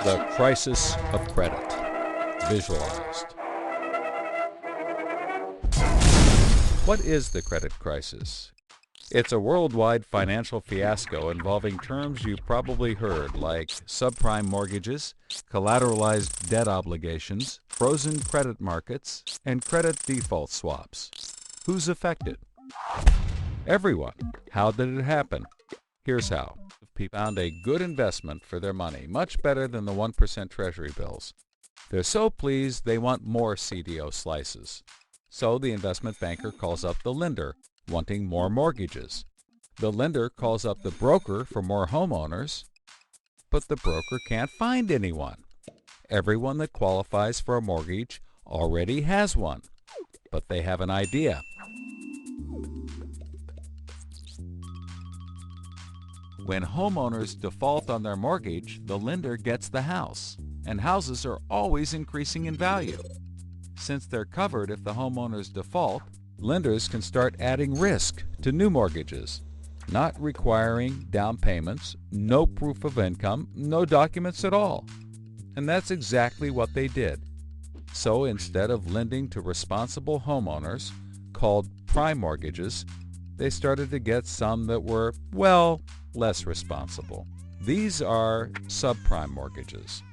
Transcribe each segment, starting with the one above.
The crisis of credit, visualized. What is the credit crisis? It's a worldwide financial fiasco involving terms you've probably heard like subprime mortgages, collateralized debt obligations, frozen credit markets, and credit default swaps. Who's affected? Everyone. How did it happen? Here's how. People found a good investment for their money, much better than the 1% Treasury bills. They're so pleased they want more CDO slices. So the investment banker calls up the lender, wanting more mortgages. The lender calls up the broker for more homeowners, but the broker can't find anyone. Everyone that qualifies for a mortgage already has one, but they have an idea. When homeowners default on their mortgage, the lender gets the house, and houses are always increasing in value. Since they're covered if the homeowners default, lenders can start adding risk to new mortgages, not requiring down payments, no proof of income, no documents at all. And that's exactly what they did. So instead of lending to responsible homeowners, called prime mortgages, they started to get some that were, well, less responsible. These are subprime mortgages.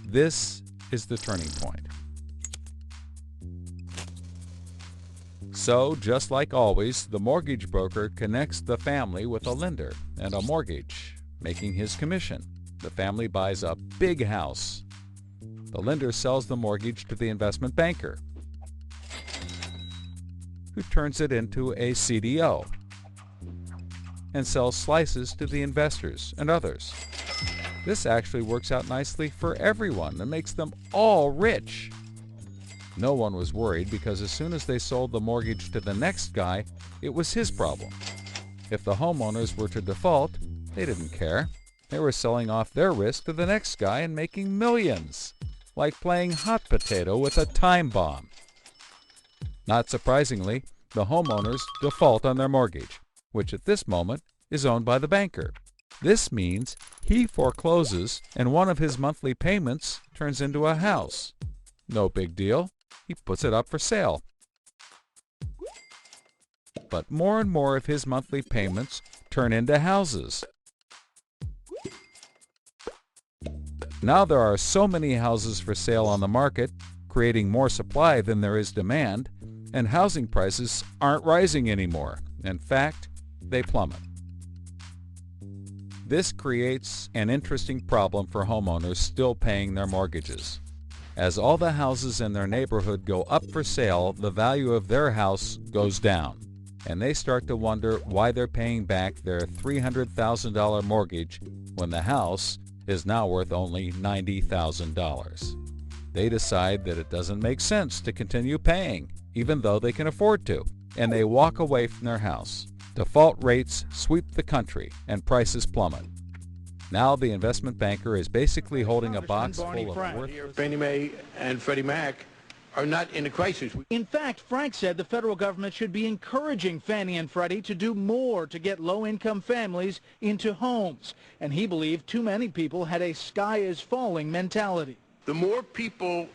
This is the turning point. So, just like always, the mortgage broker connects the family with a lender and a mortgage, making his commission. The family buys a big house. The lender sells the mortgage to the investment banker, who turns it into a CDO and sells slices to the investors and others. This actually works out nicely for everyone and makes them all rich. No one was worried because as soon as they sold the mortgage to the next guy, it was his problem. If the homeowners were to default, they didn't care. They were selling off their risk to the next guy and making millions, like playing hot potato with a time bomb. Not surprisingly, the homeowners default on their mortgage, which at this moment is owned by the banker. This means he forecloses and one of his monthly payments turns into a house. No big deal. He puts it up for sale. But more and more of his monthly payments turn into houses. Now there are so many houses for sale on the market, creating more supply than there is demand, and housing prices aren't rising anymore. In fact, they plummet. This creates an interesting problem for homeowners still paying their mortgages. As all the houses in their neighborhood go up for sale, the value of their house goes down, and they start to wonder why they're paying back their $300,000 mortgage when the house is now worth only $90,000. They decide that it doesn't make sense to continue paying, even though they can afford to, and they walk away from their house. Default rates sweep the country, and prices plummet. Now the investment banker is basically holding a box full of worthless... Fannie Mae and Freddie Mac are not in a crisis. In fact, Frank said the federal government should be encouraging Fannie and Freddie to do more to get low-income families into homes. And he believed too many people had a sky-is-falling mentality. The more people,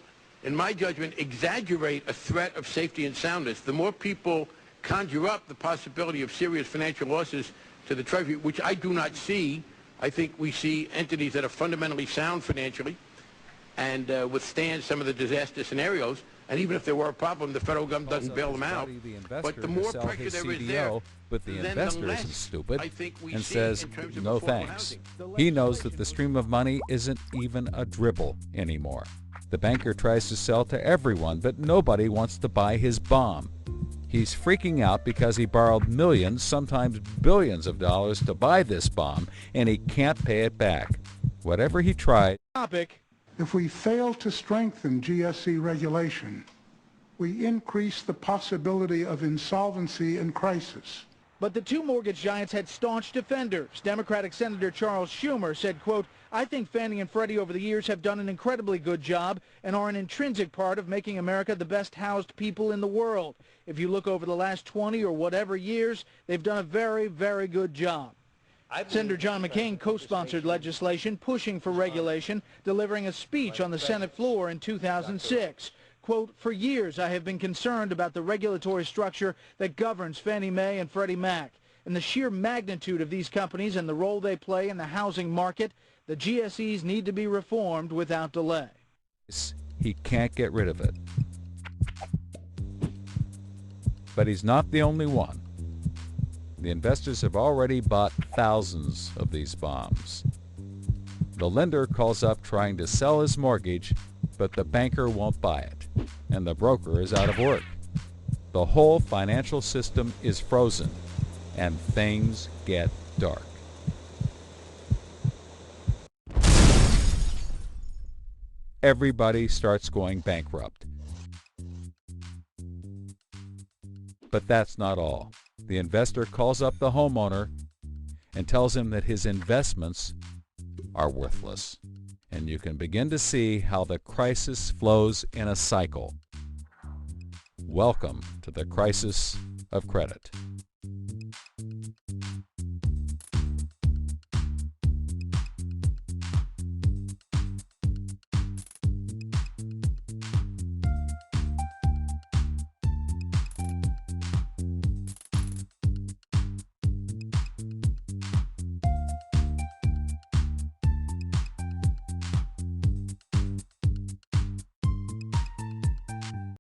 in my judgment, exaggerate a threat of safety and soundness, the more people conjure up the possibility of serious financial losses to the Treasury, which I do not see. I think we see entities that are fundamentally sound financially and withstand some of the disaster scenarios. And even if there were a problem, the federal government doesn't bail them out. But the more pressure there is there, but the investor isn't stupid and see says, no thanks. He knows that the stream of money isn't even a dribble anymore. The banker tries to sell to everyone, but nobody wants to buy his bomb. He's freaking out because he borrowed millions, sometimes billions of dollars to buy this bomb, and he can't pay it back. Whatever he tried... If we fail to strengthen GSE regulation, we increase the possibility of insolvency and crisis. But the two mortgage giants had staunch defenders. Democratic Senator Charles Schumer said, quote, "I think Fannie and Freddie over the years have done an incredibly good job and are an intrinsic part of making America the best housed people in the world. If you look over the last 20 or whatever years, they've done a very, very good job." Senator John McCain co-sponsored legislation pushing for regulation, delivering a speech on the Senate floor in 2006. Quote, "For years I have been concerned about the regulatory structure that governs Fannie Mae and Freddie Mac and the sheer magnitude of these companies and the role they play in the housing market. The GSEs need to be reformed without delay." He can't get rid of it. But he's not the only one. The investors have already bought thousands of these bombs. The lender calls up trying to sell his mortgage, but the banker won't buy it, and the broker is out of work. The whole financial system is frozen, and things get dark. Everybody starts going bankrupt. But that's not all. The investor calls up the homeowner and tells him that his investments are worthless. And you can begin to see how the crisis flows in a cycle. Welcome to the crisis of credit.